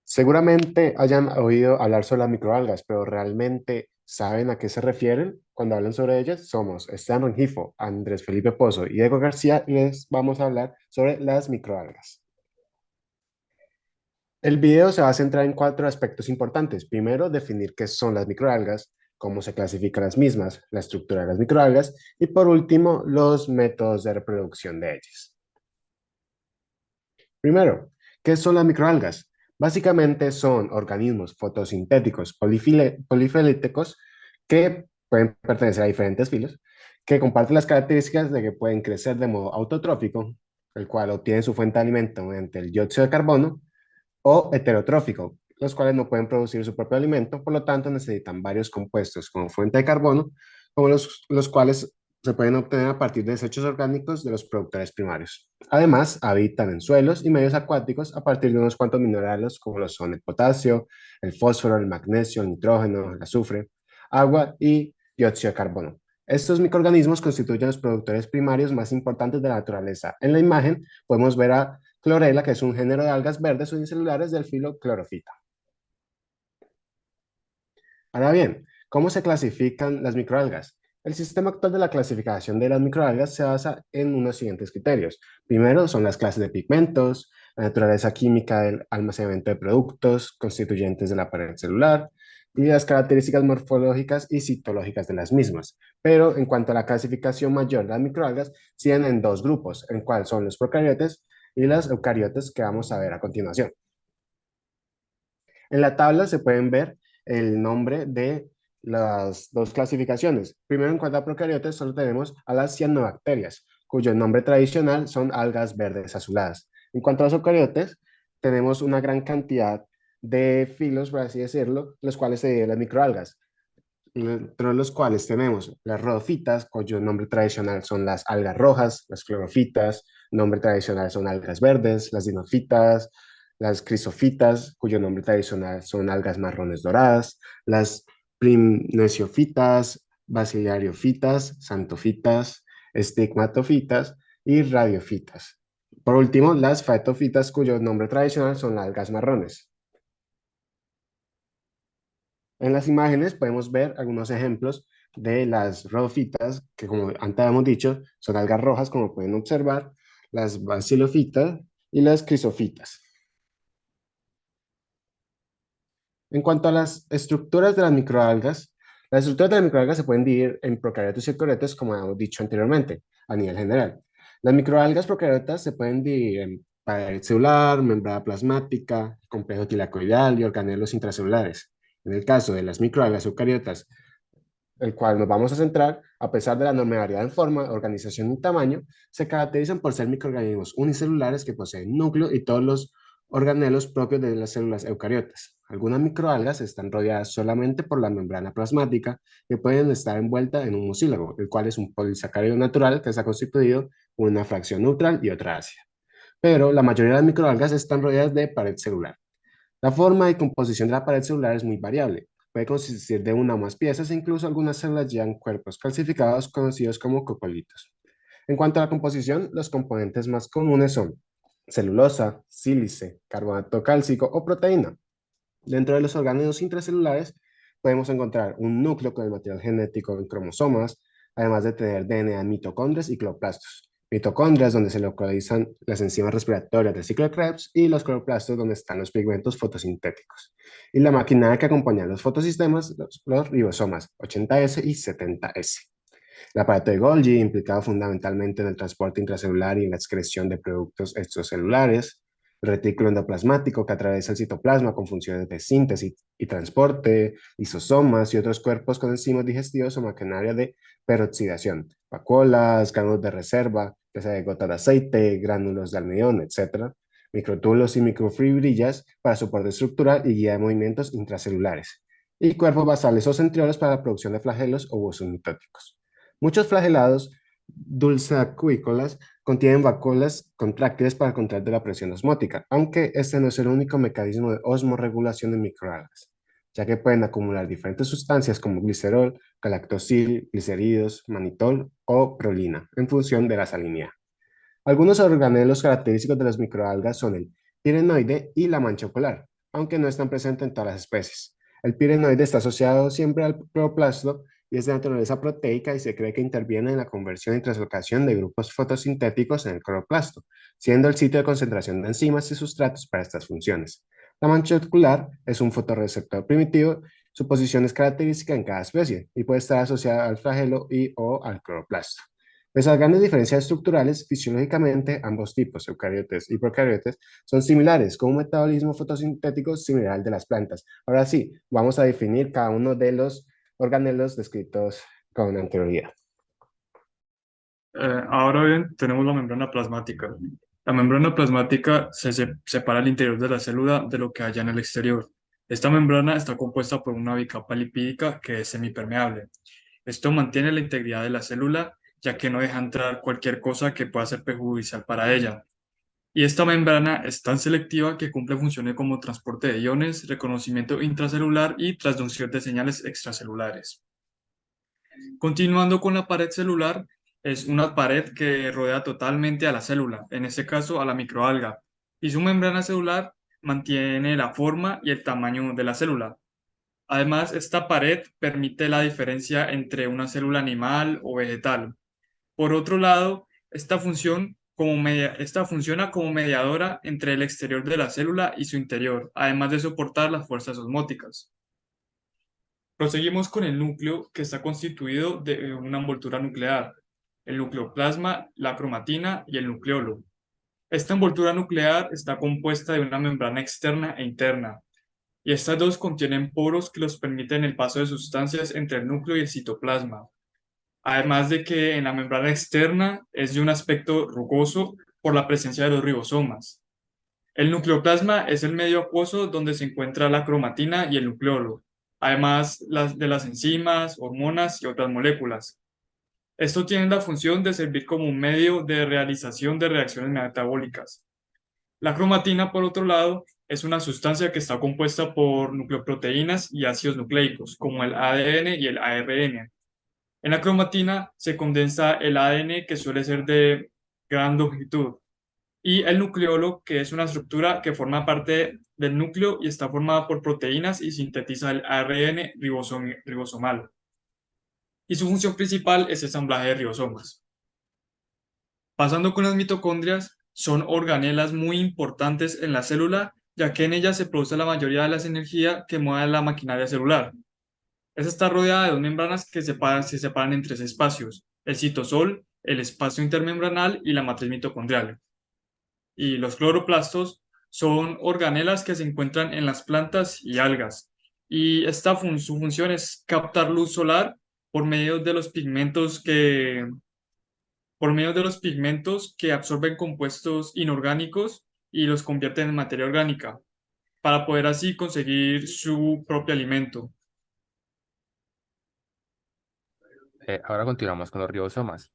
Seguramente hayan oído hablar sobre las microalgas, pero ¿realmente saben a qué se refieren cuando hablan sobre ellas? Somos Esteban Rengifo, Andrés Felipe Pozo y Diego García y les vamos a hablar sobre las microalgas. El video se va a centrar en cuatro aspectos importantes. Primero, definir qué son las microalgas, cómo se clasifican las mismas, la estructura de las microalgas y por último, los métodos de reproducción de ellas. Primero, ¿qué son las microalgas? Básicamente son organismos fotosintéticos polifilíticos que pueden pertenecer a diferentes filos, que comparten las características de que pueden crecer de modo autotrófico, el cual obtiene su fuente de alimento mediante el dióxido de carbono, o heterotrófico, los cuales no pueden producir su propio alimento, por lo tanto necesitan varios compuestos como fuente de carbono, como los cuales se pueden obtener a partir de desechos orgánicos de los productores primarios. Además, habitan en suelos y medios acuáticos a partir de unos cuantos minerales como lo son el potasio, el fósforo, el magnesio, el nitrógeno, el azufre, agua y dióxido de carbono. Estos microorganismos constituyen los productores primarios más importantes de la naturaleza. En la imagen podemos ver a clorela, que es un género de algas verdes unicelulares del filo clorofita. Ahora bien, ¿cómo se clasifican las microalgas? El sistema actual de la clasificación de las microalgas se basa en unos siguientes criterios. Primero son las clases de pigmentos, la naturaleza química del almacenamiento de productos constituyentes de la pared celular y las características morfológicas y citológicas de las mismas. Pero en cuanto a la clasificación mayor de las microalgas, tienen en dos grupos, en cual son los procariotes y los eucariotes que vamos a ver a continuación. En la tabla se pueden ver el nombre de las dos clasificaciones. Primero, en cuanto a procariotes, solo tenemos a las cianobacterias, cuyo nombre tradicional son algas verdes azuladas. En cuanto a los eucariotes, tenemos una gran cantidad de filos, por así decirlo, los cuales se dividen las microalgas, dentro de los cuales tenemos las rhodofitas, cuyo nombre tradicional son las algas rojas, las clorofitas, nombre tradicional son algas verdes, las dinofitas, las crisofitas, cuyo nombre tradicional son algas marrones doradas, las primnesiofitas, basillariofitas, xanthofitas, estigmatofitas y radiofitas. Por último, las faetofitas, cuyo nombre tradicional son algas marrones. En las imágenes podemos ver algunos ejemplos de las rhodofitas, que como antes habíamos dicho, son algas rojas, como pueden observar, las basilofitas y las crisofitas. En cuanto a las estructuras de las estructuras de las microalgas se pueden dividir en procariotas y eucariotas, como hemos dicho anteriormente, a nivel general. Las microalgas procariotas se pueden dividir en pared celular, membrana plasmática, complejo tilacoidal y organelos intracelulares. En el caso de las microalgas eucariotas, el cual nos vamos a centrar, a pesar de la normalidad en forma, organización y tamaño, se caracterizan por ser microorganismos unicelulares que poseen núcleo y todos los organelos propios de las células eucariotas. Algunas microalgas están rodeadas solamente por la membrana plasmática que pueden estar envueltas en un mucílago, el cual es un polisacárido natural que está constituido por una fracción neutral y otra ácida. Pero la mayoría de las microalgas están rodeadas de pared celular. La forma y composición de la pared celular es muy variable. Puede consistir de una o más piezas e incluso algunas células llevan cuerpos calcificados conocidos como cocolitos. En cuanto a la composición, los componentes más comunes son celulosa, sílice, carbonato cálcico o proteína. Dentro de los órganos intracelulares podemos encontrar un núcleo con el material genético en cromosomas, además de tener DNA en mitocondrias y cloroplastos. Mitocondrias donde se localizan las enzimas respiratorias del ciclo de Krebs y los cloroplastos donde están los pigmentos fotosintéticos. Y la maquinaria que acompaña los fotosistemas, los ribosomas 80S y 70S. El aparato de Golgi, implicado fundamentalmente en el transporte intracelular y en la excreción de productos extracelulares, el retículo endoplasmático que atraviesa el citoplasma con funciones de síntesis y transporte, lisosomas y otros cuerpos con enzimas digestivos o maquinaria de peroxidación, vacuolas, gránulos de reserva, ya sea de gotas de aceite, gránulos de almidón, etc., microtúbulos y microfibrillas para soporte estructural y guía de movimientos intracelulares, y cuerpos basales o centriolos para la producción de flagelos o huesos mitóticos. Muchos flagelados dulceacuícolas contienen vacuolas contráctiles para el control de la presión osmótica, aunque este no es el único mecanismo de osmorregulación de microalgas, ya que pueden acumular diferentes sustancias como glicerol, galactosil, gliceridos, manitol o prolina, en función de la salinidad. Algunos organelos característicos de las microalgas son el pirenoide y la mancha ocular, aunque no están presentes en todas las especies. El pirenoide está asociado siempre al cloroplasto y es de naturaleza proteica y se cree que interviene en la conversión y translocación de grupos fotosintéticos en el cloroplasto, siendo el sitio de concentración de enzimas y sustratos para estas funciones. La mancha ocular es un fotorreceptor primitivo. Su posición es característica en cada especie y puede estar asociada al flagelo y o al cloroplasto. Pese a las grandes diferencias estructurales, fisiológicamente ambos tipos, eucariotes y procariotes, son similares, con un metabolismo fotosintético similar al de las plantas. Ahora sí, vamos a definir cada uno de los organelos descritos con anterioridad. Ahora bien, tenemos la membrana plasmática. La membrana plasmática separa el interior de la célula de lo que haya en el exterior. Esta membrana está compuesta por una bicapa lipídica que es semipermeable. Esto mantiene la integridad de la célula, ya que no deja entrar cualquier cosa que pueda ser perjudicial para ella. Y esta membrana es tan selectiva que cumple funciones como transporte de iones, reconocimiento intracelular y transducción de señales extracelulares. Continuando con la pared celular, es una pared que rodea totalmente a la célula, en este caso a la microalga, y su membrana celular mantiene la forma y el tamaño de la célula. Además, esta pared permite la diferencia entre una célula animal o vegetal. Por otro lado, esta funciona como mediadora entre el exterior de la célula y su interior, además de soportar las fuerzas osmóticas. Proseguimos con el núcleo, que está constituido de una envoltura nuclear, el nucleoplasma, la cromatina y el nucleolo. Esta envoltura nuclear está compuesta de una membrana externa e interna, y estas dos contienen poros que los permiten el paso de sustancias entre el núcleo y el citoplasma. Además de que en la membrana externa es de un aspecto rugoso por la presencia de los ribosomas. El nucleoplasma es el medio acuoso donde se encuentra la cromatina y el nucleolo, además de las enzimas, hormonas y otras moléculas. Esto tiene la función de servir como un medio de realización de reacciones metabólicas. La cromatina, por otro lado, es una sustancia que está compuesta por nucleoproteínas y ácidos nucleicos, como el ADN y el ARN. En la cromatina se condensa el ADN, que suele ser de gran longitud, y el nucleolo, que es una estructura que forma parte del núcleo y está formada por proteínas y sintetiza el ARN ribosomal. Y su función principal es el ensamblaje de ribosomas. Pasando con las mitocondrias, son organelas muy importantes en la célula, ya que en ellas se produce la mayoría de la energía que mueve la maquinaria celular. Esta está rodeada de dos membranas que se separan en tres espacios: el citosol, el espacio intermembranal y la matriz mitocondrial. Y los cloroplastos son organelas que se encuentran en las plantas y algas. Y su función es captar luz solar por medio de los pigmentos que absorben compuestos inorgánicos y los convierten en materia orgánica, para poder así conseguir su propio alimento. Ahora continuamos con los ribosomas,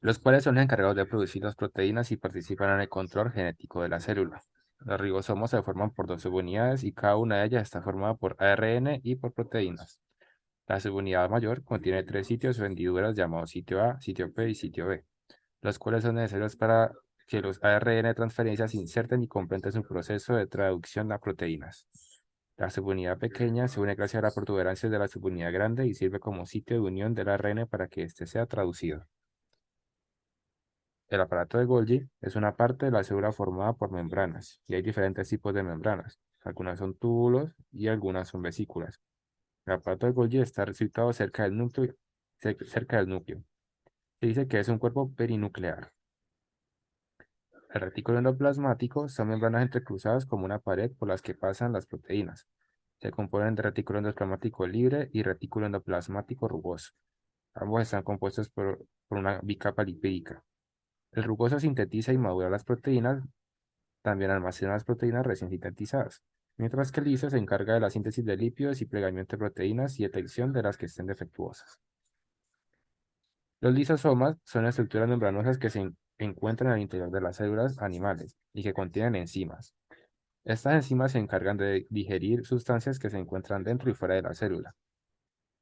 los cuales son los encargados de producir las proteínas y participan en el control genético de la célula. Los ribosomas se forman por dos subunidades y cada una de ellas está formada por ARN y por proteínas. La subunidad mayor contiene tres sitios o hendiduras llamados sitio A, sitio P y sitio B, los cuales son necesarios para que los ARN de transferencia se inserten y completen su proceso de traducción a proteínas. La subunidad pequeña se une gracias a la protuberancia de la subunidad grande y sirve como sitio de unión del ARN para que éste sea traducido. El aparato de Golgi es una parte de la célula formada por membranas, y hay diferentes tipos de membranas. Algunas son túbulos y algunas son vesículas. El aparato de Golgi está situado cerca del núcleo. Se dice que es un cuerpo perinuclear. El retículo endoplasmático son membranas entrecruzadas como una pared por las que pasan las proteínas. Se componen de retículo endoplasmático libre y retículo endoplasmático rugoso. Ambos están compuestos por una bicapa lipídica. El rugoso sintetiza y madura las proteínas, también almacena las proteínas recién sintetizadas, mientras que el liso se encarga de la síntesis de lípidos y plegamiento de proteínas y detección de las que estén defectuosas. Los lisosomas son estructuras membranosas que se encuentran al interior de las células animales y que contienen enzimas. Estas enzimas se encargan de digerir sustancias que se encuentran dentro y fuera de la célula.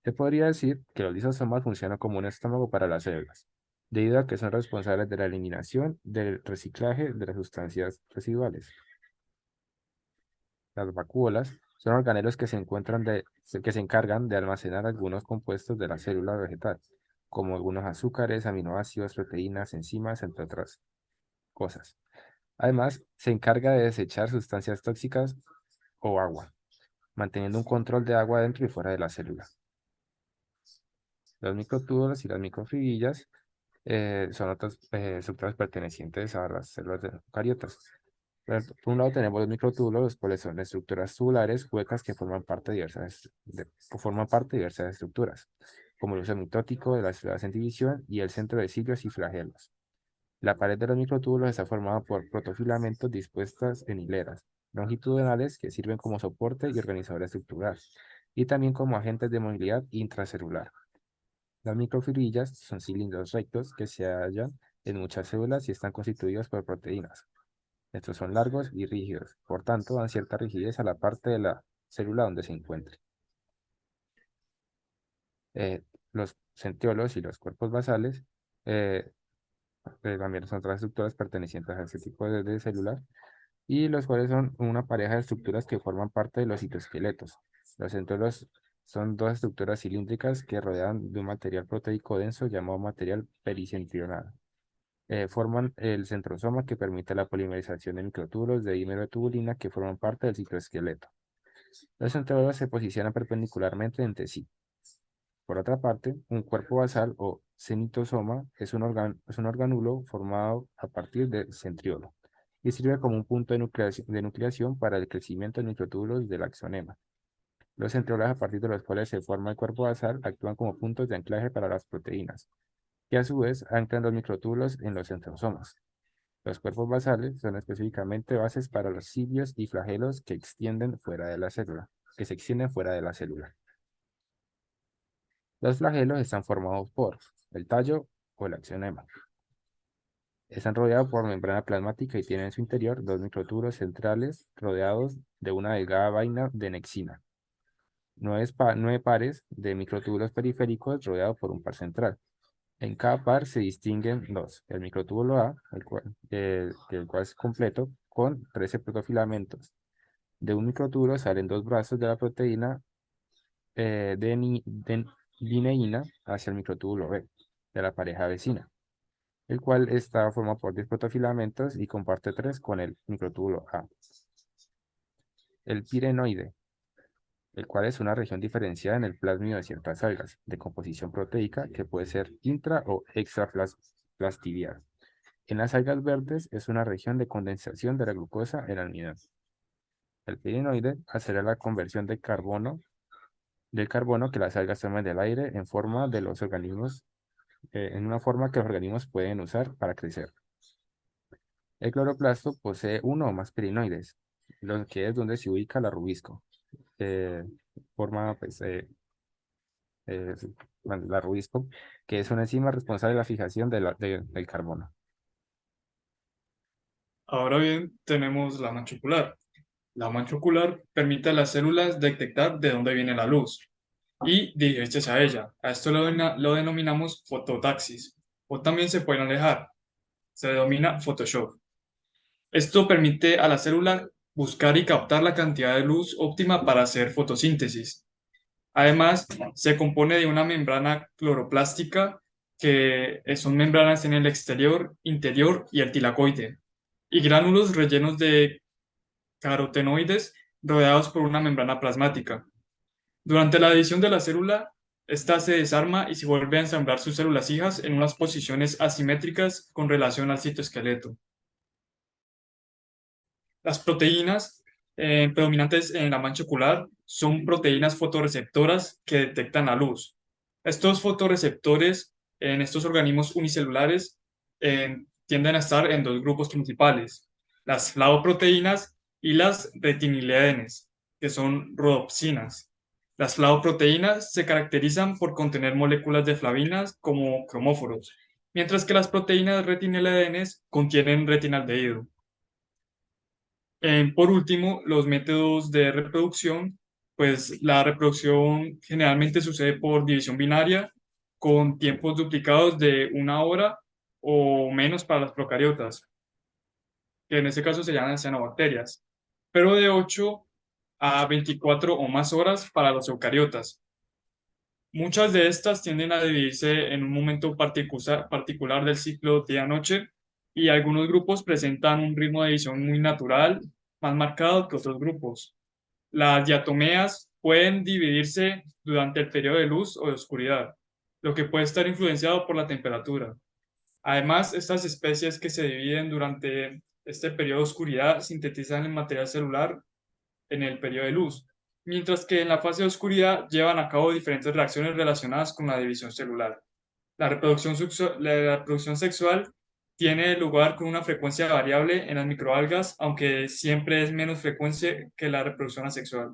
Se podría decir que los lisosomas funcionan como un estómago para las células, debido a que son responsables de la eliminación del reciclaje de las sustancias residuales. Las vacuolas son organelos que que se encargan de almacenar algunos compuestos de la célula vegetal, como algunos azúcares, aminoácidos, proteínas, enzimas, entre otras cosas. Además, se encarga de desechar sustancias tóxicas o agua, manteniendo un control de agua dentro y fuera de la célula. Los microtúbulos y las microfibillas son otras estructuras pertenecientes a las células de eucariotas. Por un lado tenemos los microtúbulos, los cuales son estructuras tubulares huecas que forman parte de diversas estructuras, como el uso mitótico de las células en división y el centro de cilios y flagelos. La pared de los microtúbulos está formada por protofilamentos dispuestas en hileras longitudinales que sirven como soporte y organizador estructural, y también como agentes de movilidad intracelular. Las microfibrilas son cilindros rectos que se hallan en muchas células y están constituidos por proteínas. Estos son largos y rígidos, por tanto dan cierta rigidez a la parte de la célula donde se encuentre. Los centriolos y los cuerpos basales también son otras estructuras pertenecientes a este tipo de células, y los cuales son una pareja de estructuras que forman parte de los citoesqueletos. Los centriolos son dos estructuras cilíndricas que rodean de un material proteico denso llamado material pericentrional. Forman el centrosoma que permite la polimerización de microtúbulos de dímero de tubulina que forman parte del citoesqueleto. Los centriolos se posicionan perpendicularmente entre sí. Por otra parte, un cuerpo basal o cenitosoma es un orgánulo formado a partir del centriolo y sirve como un punto de nucleación para el crecimiento de microtúbulos del axonema. Los centriolos a partir de los cuales se forma el cuerpo basal actúan como puntos de anclaje para las proteínas, que a su vez anclan los microtúbulos en los centrosomas. Los cuerpos basales son específicamente bases para los cilios y flagelos que se extienden fuera de la célula. Los flagelos están formados por el tallo o el axonema. Están rodeados por membrana plasmática y tienen en su interior dos microtúbulos centrales rodeados de una delgada vaina de nexina. 9 pares de microtúbulos periféricos rodeados por un par central. En cada par se distinguen dos: el microtúbulo A, el cual es completo, con 13 protofilamentos. De un microtúbulo salen dos brazos de la proteína lineína hacia el microtúbulo B, de la pareja vecina, el cual está formado por 10 protofilamentos y comparte 3 con el microtúbulo A. El pirenoide, el cual es una región diferenciada en el plásmido de ciertas algas, de composición proteica que puede ser intra o extraplastidial. En las algas verdes es una región de condensación de la glucosa en almidón. El pirenoide acelera la conversión del carbono que las algas toman del aire en una forma que los organismos pueden usar para crecer. El cloroplasto posee uno o más pirenoides, lo que es donde se ubica la rubisco. Forma pues, la rubisco, que es una enzima responsable de la fijación del carbono. Ahora bien, tenemos la mancha ocular. La mancha ocular permite a las células detectar de dónde viene la luz y dirigirse hacia ella. A esto lo denominamos fototaxis, o también se pueden alejar. Se denomina Photoshop. Esto permite a la célula buscar y captar la cantidad de luz óptima para hacer fotosíntesis. Además, se compone de una membrana cloroplástica, que son membranas en el exterior, interior y el tilacoide, y gránulos rellenos de carotenoides rodeados por una membrana plasmática. Durante la división de la célula, esta se desarma y se vuelve a ensamblar sus células hijas en unas posiciones asimétricas con relación al citoesqueleto. Las proteínas predominantes en la mancha ocular son proteínas fotorreceptoras que detectan la luz. Estos fotorreceptores en estos organismos unicelulares tienden a estar en dos grupos principales: las flavoproteínas y las retiniledenes, que son rodopsinas. Las flavoproteínas se caracterizan por contener moléculas de flavinas como cromóforos, mientras que las proteínas retiniledenes contienen retinaldehído. Por último, los métodos de reproducción, pues la reproducción generalmente sucede por división binaria con tiempos duplicados de 1 hora o menos para las procariotas, que en este caso se llaman cianobacterias, pero de 8 a 24 o más horas para los eucariotas. Muchas de estas tienden a dividirse en un momento particular del ciclo día-noche y algunos grupos presentan un ritmo de división muy natural, más marcado que otros grupos. Las diatomeas pueden dividirse durante el periodo de luz o de oscuridad, lo que puede estar influenciado por la temperatura. Además, estas especies que se dividen durante este periodo de oscuridad sintetizan el material celular en el periodo de luz, mientras que en la fase de oscuridad llevan a cabo diferentes reacciones relacionadas con la división celular. La reproducción sexual tiene lugar con una frecuencia variable en las microalgas, aunque siempre es menos frecuente que la reproducción asexual.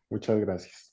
Muchas gracias.